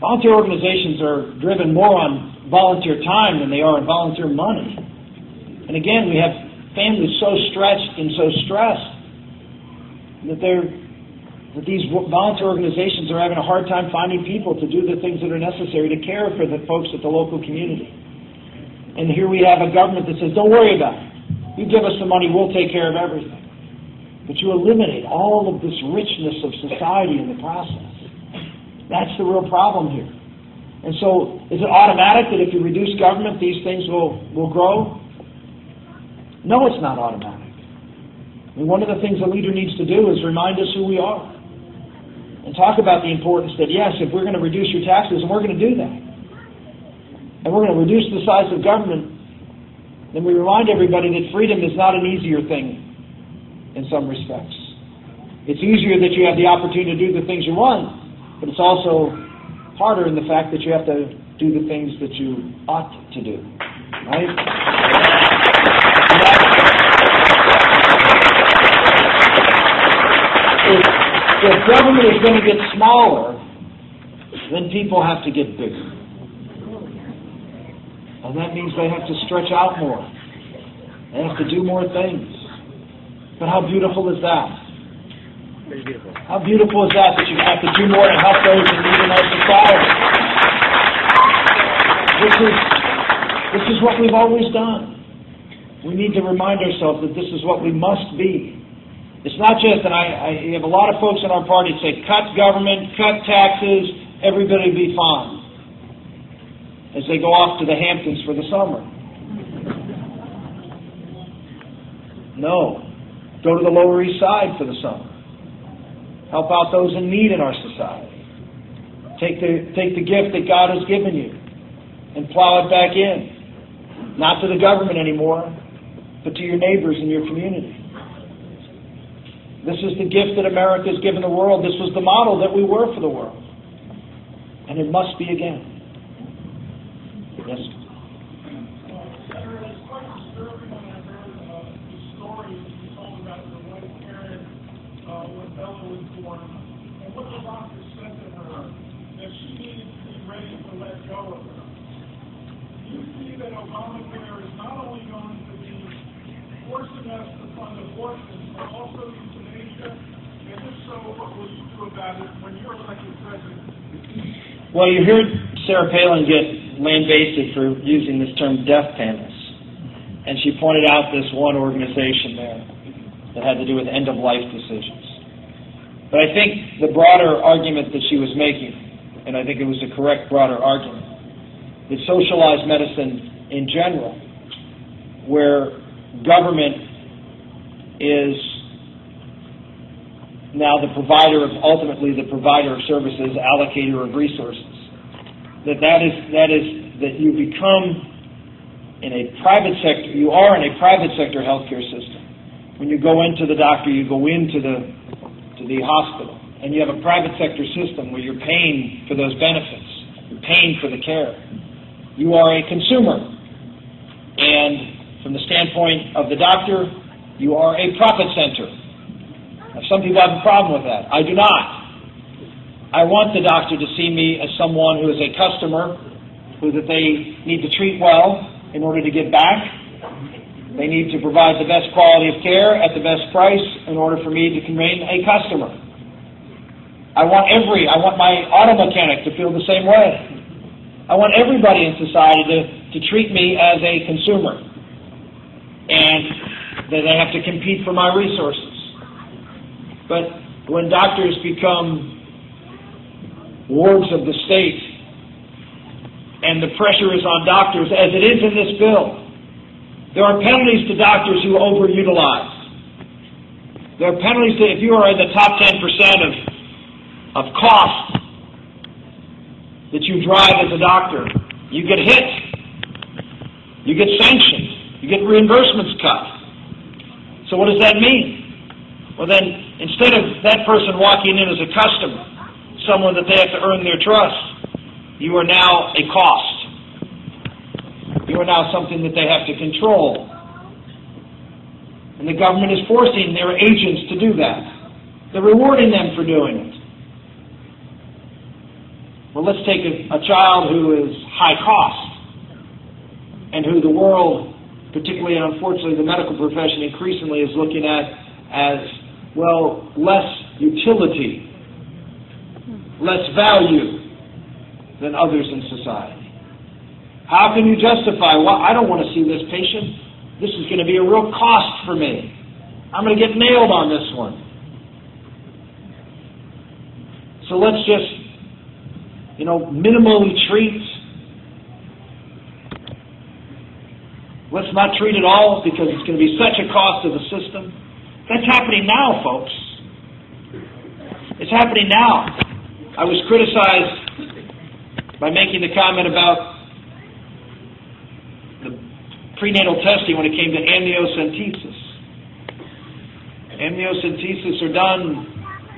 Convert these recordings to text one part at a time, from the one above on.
Volunteer organizations are driven more on volunteer time than they are on volunteer money. And again, we have families so stretched and so stressed that these volunteer organizations are having a hard time finding people to do the things that are necessary to care for the folks at the local community. And here we have a government that says, don't worry about it. You give us the money, we'll take care of everything. But you eliminate all of this richness of society in the process. That's the real problem here. And so, is it automatic that if you reduce government, these things will grow? No, it's not automatic. I mean, one of the things a leader needs to do is remind us who we are. And talk about the importance that, yes, if we're going to reduce your taxes, and we're going to do that, and we're going to reduce the size of government, then we remind everybody that freedom is not an easier thing in some respects. It's easier that you have the opportunity to do the things you want, but it's also harder in the fact that you have to do the things that you ought to do. Right? If government is going to get smaller, then people have to get bigger. And that means they have to stretch out more. They have to do more things. But how beautiful is that? Very beautiful. How beautiful is that you have to do more to help those in need in our society? This is what we've always done. We need to remind ourselves that this is what we must be. It's not just, and I have a lot of folks in our party that say, cut government, cut taxes, everybody be fine, as they go off to the Hamptons for the summer. No. Go to the Lower East Side for the summer. Help out those in need in our society. Take the gift that God has given you and plow it back in. Not to the government anymore, but to your neighbors in your community. This is the gift that America has given the world. This was the model that we were for the world. And it must be again. Yes? When Bella was born, and what the doctor said to her, that she needed to be ready to let go of her. You see that Obamacare is not only going to be forcing us to fund abortions, but also euthanasia, and if so, what will you do about it when you're elected president? Well, you heard Sarah Palin get lambasted for using this term death panels. And she pointed out this one organization there that had to do with end-of-life decisions. But I think the broader argument that she was making, and I think it was a correct broader argument, that socialized medicine in general, where government is now ultimately the provider of services, allocator of resources, that you become in a private sector, you are in a private sector healthcare system. When you go into the doctor, you go into the hospital, and you have a private sector system where you're paying for those benefits, you're paying for the care. You are a consumer, and from the standpoint of the doctor, you are a profit center. Now, some people have a problem with that. I do not. I want the doctor to see me as someone who is a customer, who that they need to treat well in order to get back. They need to provide the best quality of care at the best price in order for me to remain a customer. I want my auto mechanic to feel the same way. I want everybody in society to treat me as a consumer. And that they have to compete for my resources. But when doctors become wards of the state, and the pressure is on doctors, as it is in this bill, there are penalties to doctors who overutilize. There are penalties to, if you are in the top 10% of cost that you drive as a doctor, you get hit. You get sanctioned. You get reimbursements cut. So what does that mean? Well then, instead of that person walking in as a customer, someone that they have to earn their trust, you are now a cost. You are now something that they have to control. And the government is forcing their agents to do that. They're rewarding them for doing it. Well, let's take a child who is high cost and who the world, particularly and unfortunately the medical profession increasingly is looking at as, well, less utility, less value than others in society. How can you justify, well, I don't want to see this patient. This is going to be a real cost for me. I'm going to get nailed on this one. So let's just, minimally treat. Let's not treat at all because it's going to be such a cost to the system. That's happening now, folks. It's happening now. I was criticized by making the comment about the prenatal testing when it came to amniocentesis. Amniocentesis are done,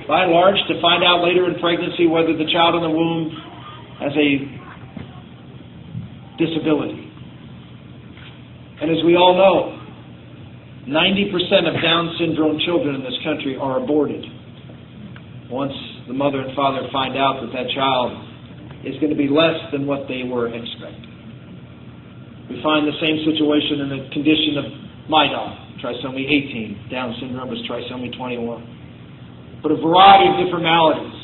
by and large, to find out later in pregnancy whether the child in the womb has a disability. And as we all know, 90% of Down syndrome children in this country are aborted once the mother and father find out that that child is going to be less than what they were expecting. We find the same situation in the condition of my daughter, trisomy 18. Down syndrome is trisomy 21. But a variety of different maladies.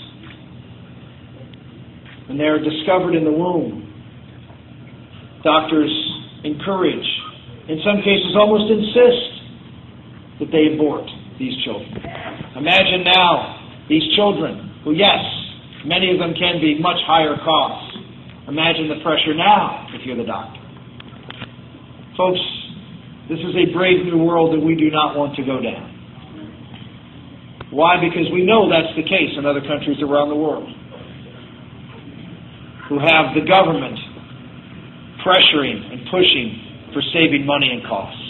When they're discovered in the womb, doctors encourage, in some cases almost insist, that they abort these children. Imagine now these children, who, yes, many of them can be much higher cost. Imagine the pressure now if you're the doctor. Folks, this is a brave new world that we do not want to go down. Why? Because we know that's the case in other countries around the world who have the government pressuring and pushing for saving money and costs.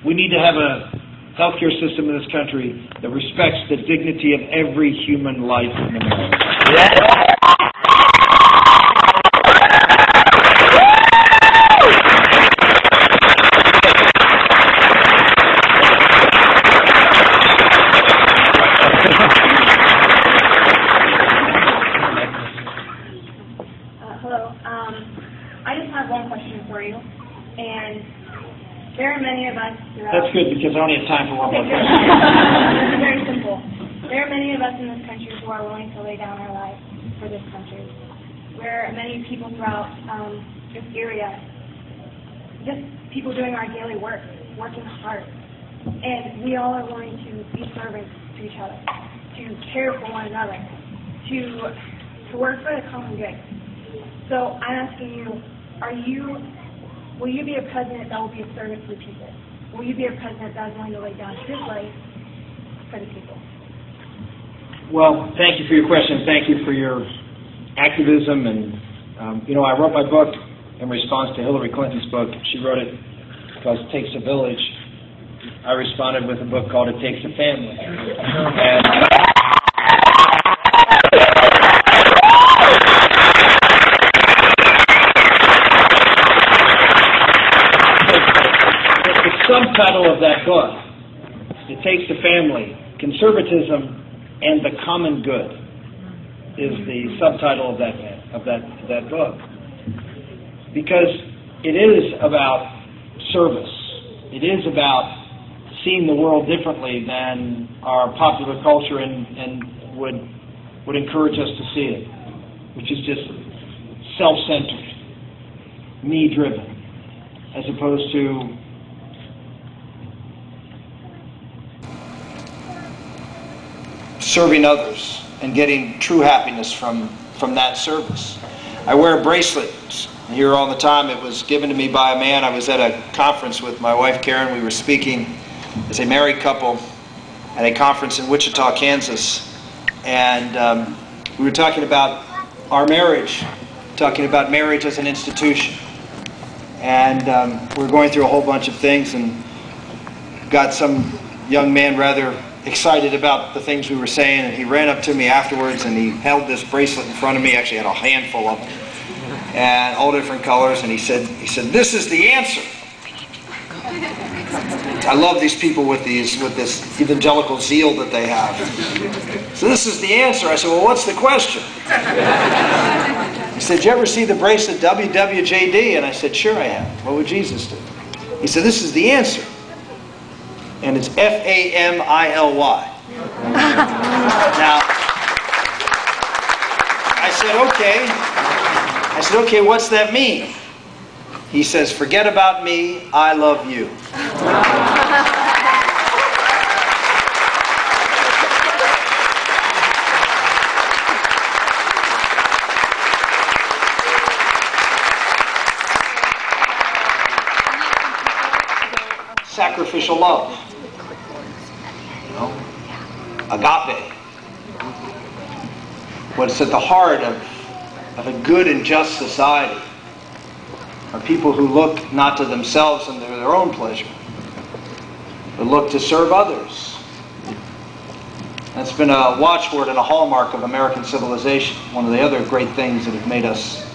We need to have a healthcare system in this country that respects the dignity of every human life in America. Hello. I just have one question for you, and there are many of us throughout... That's good because I only have time for one more question. It's very simple. There are many of us in this country who are willing to lay down our lives for this country. There are many people throughout this area, just people doing our daily work, working hard. And we all are willing to be servants to each other, to care for one another, to work for the common good. So I'm asking you, will you be a president that will be a servant to the people? Will you be a president that is willing to lay down his life for the people? Well, thank you for your question. Thank you for your activism. And, I wrote my book in response to Hillary Clinton's book. She wrote it because it takes a village. I responded with a book called It Takes a Family. And subtitle of that book, It Takes a Family, Conservatism and the Common Good, is the subtitle of that book. Because it is about service. It is about seeing the world differently than our popular culture and would encourage us to see it, which is just self-centered, me-driven, as opposed to serving others and getting true happiness from that service. I wear a bracelet here all the time. It was given to me by a man. I was at a conference with my wife Karen. We were speaking as a married couple at a conference in Wichita, Kansas. And we were talking about our marriage, talking about marriage as an institution. And we were going through a whole bunch of things and got some young man rather excited about the things we were saying, and he ran up to me afterwards and he held this bracelet in front of me. Actually had a handful of them and all different colors, and he said, "This is the answer." I love these people with this evangelical zeal that they have. So this is the answer. I said, well, what's the question? He said, did you ever see the bracelet WWJD? And I said, sure I have. What would Jesus do? He said, this is the answer. And it's F-A-M-I-L-Y. Now, I said, okay, what's that mean? He says, forget about me, I love you. Sacrificial love. You know? Agape. What's at the heart of a good and just society are people who look not to themselves and their own pleasure, but look to serve others. That's been a watchword and a hallmark of American civilization. One of the other great things that have made us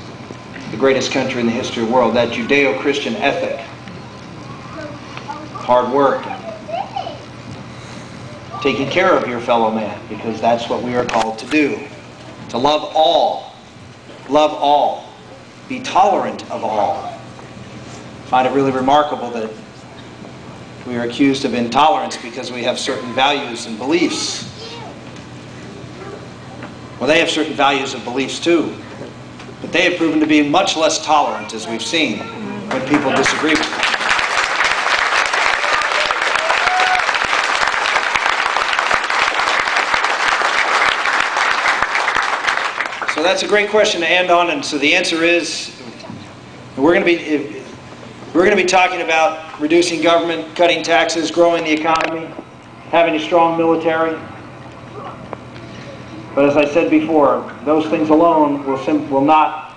the greatest country in the history of the world, that Judeo-Christian ethic. Hard work. Taking care of your fellow man, because that's what we are called to do. To love all. Love all. Be tolerant of all. I find it really remarkable that we are accused of intolerance because we have certain values and beliefs. Well, they have certain values and beliefs too. But they have proven to be much less tolerant, as we've seen, when people disagree with them. So that's a great question to end on, and so the answer is we're going to be talking about reducing government, cutting taxes, growing the economy, having a strong military. But as I said before, those things alone will not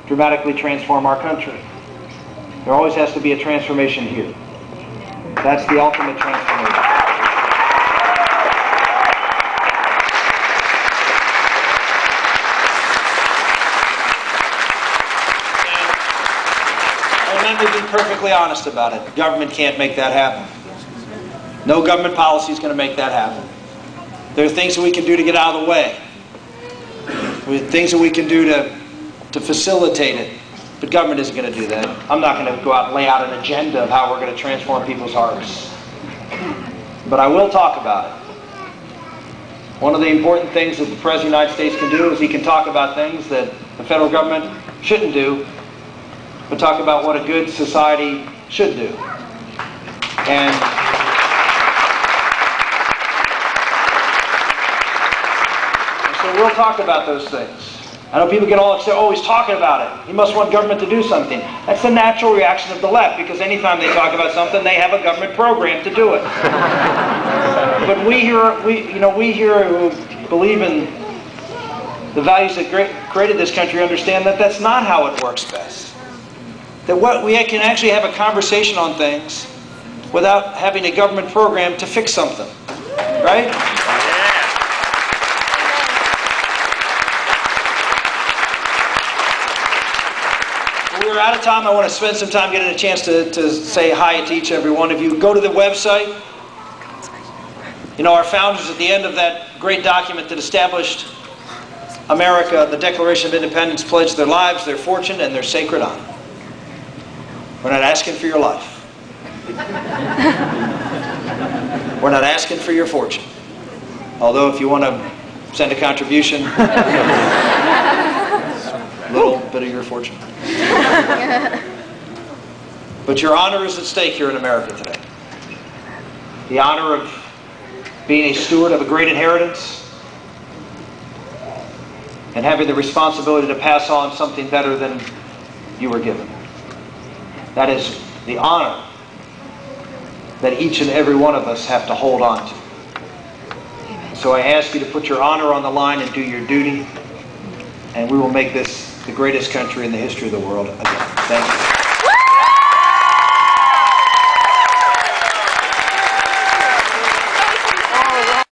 dramatically transform our country. There always has to be a transformation here. That's the ultimate transformation. Let me be perfectly honest about it. Government can't make that happen. No government policy is going to make that happen. There are things that we can do to get out of the way. There are things that we can do to facilitate it. But government isn't going to do that. I'm not going to go out and lay out an agenda of how we're going to transform people's hearts. But I will talk about it. One of the important things that the President of the United States can do is he can talk about things that the federal government shouldn't do, but talk about what a good society should do. And so we'll talk about those things. I know people get all upset, oh, he's talking about it. He must want government to do something. That's the natural reaction of the left, because anytime they talk about something, they have a government program to do it. But we here who believe in the values that created this country understand that that's not how it works best. That we can actually have a conversation on things without having a government program to fix something. Right? We're out of time. I want to spend some time getting a chance to say hi to each and every one of you. Go to the website. You know, our founders at the end of that great document that established America, the Declaration of Independence, pledged their lives, their fortune, and their sacred honor. We're not asking for your life. We're not asking for your fortune. Although if you want to send a contribution, a little bit of your fortune. But your honor is at stake here in America today. The honor of being a steward of a great inheritance and having the responsibility to pass on something better than you were given. That is the honor that each and every one of us have to hold on to. So I ask you to put your honor on the line and do your duty, and we will make this the greatest country in the history of the world again. Thank you.